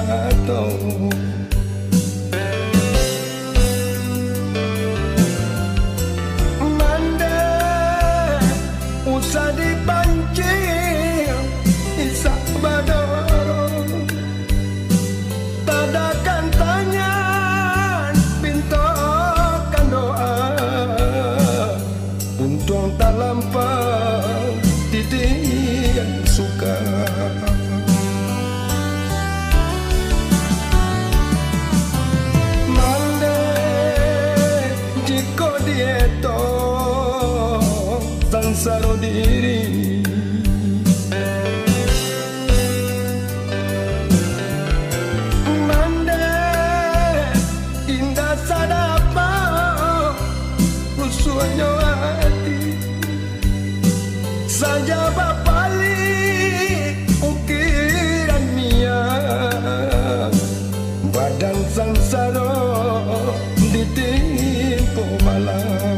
jatuh. Mande usah dipancing isak badoro, tadakan tangan pintokan doa, untung tak lampau titian suka. Mande jiko dieto sansaro diri, mande indah sadapa rusuhnya hati saja bapalik ukiran mia badan sansaro ditimpu malam.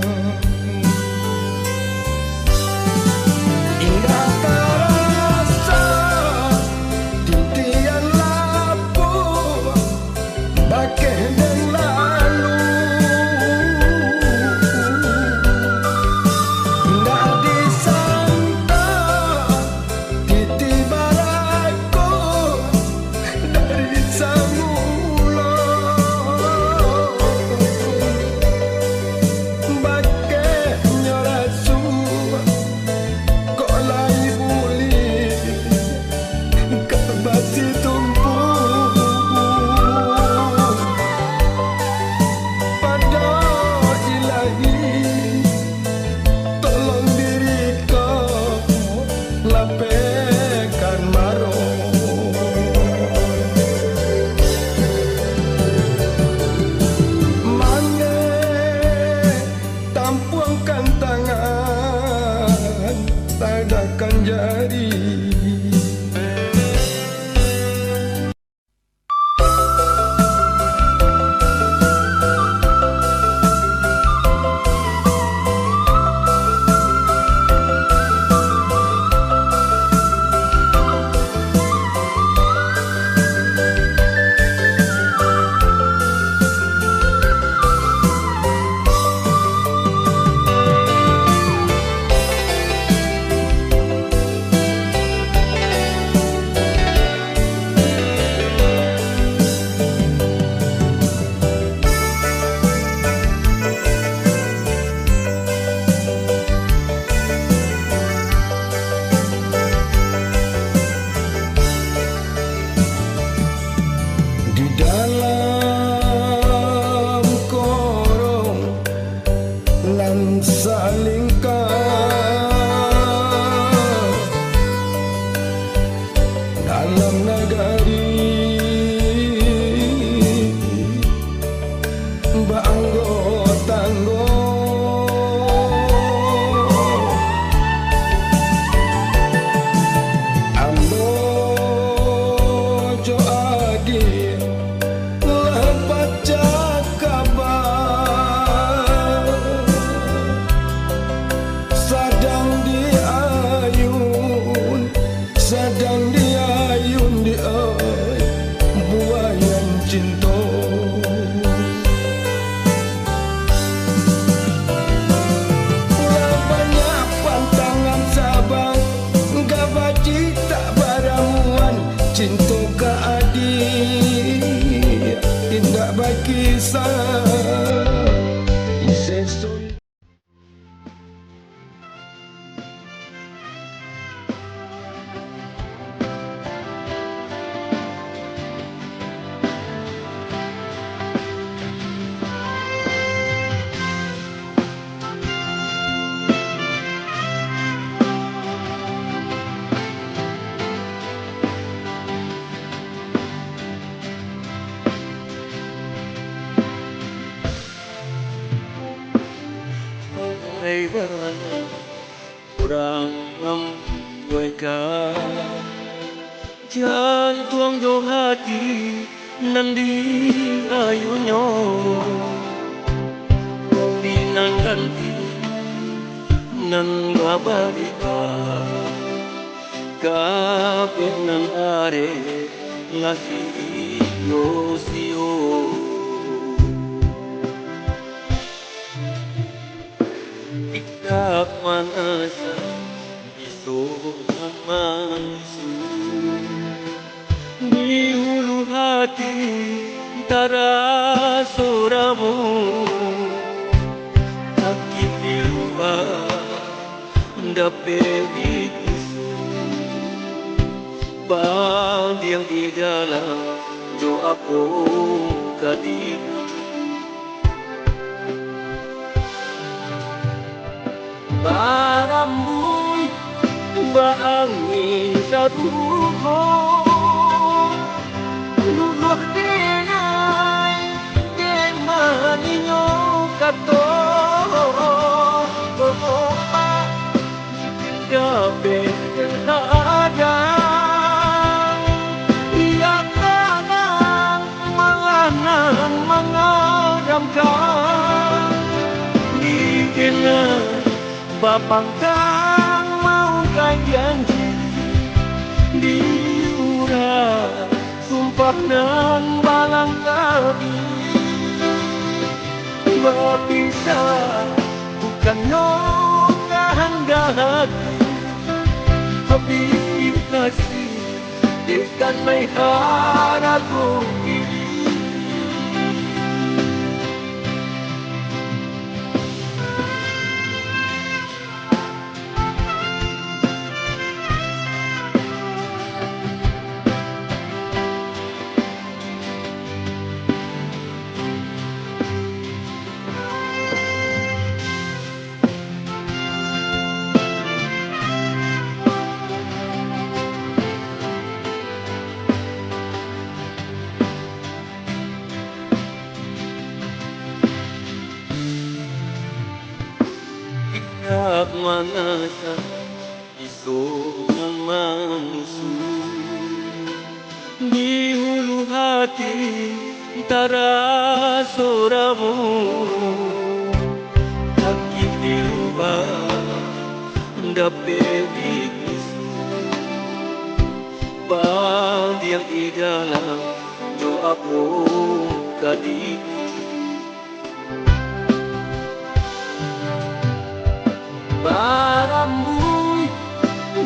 Indah terasa titian lapu bakeh dan lalu, indah disangka titi baraku dari samulo, bakeh nyorasu kok lai buli kebasi tumpu pada ilahi, tolong diriku lapekan maro. Mande tampuangkan tangan tadakan jari, di dalam korong lan salingkah dalam nagari banggo tanggo ambo jo adi baca kabar sedang diayun di buayan cinta. Banyak pantangan sabang gak baci tak baramuan cinta ke adik indah bagi iseso. kurang membuatkan jantung jo hati nan di ayunyo binan ganti nan babariba kapit nan are ngasih sio-sio. Ikak manasa iso mangsu di hulu hati tara soramu sakit di luar dapat dikisu bang yang di dalam doaku kadimu. Barambun baangin sa tuho lulok denay de maninyo kato pa gabi kadang iyak ka ng mga damdaman di kena Bapangkang mau janji di urang sumpah nan balang kami berpisah bukan kehendak tapi kasih ikan may harapku ini. Ikak manasa iso mangsu di hulu hati tara soramu sakit di luar dapat dikisu bang yang di dalam doaku kadimu. Barambun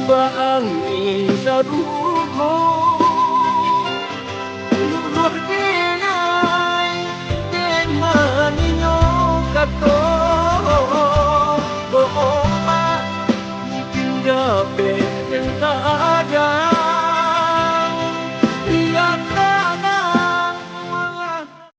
baangin sa dugo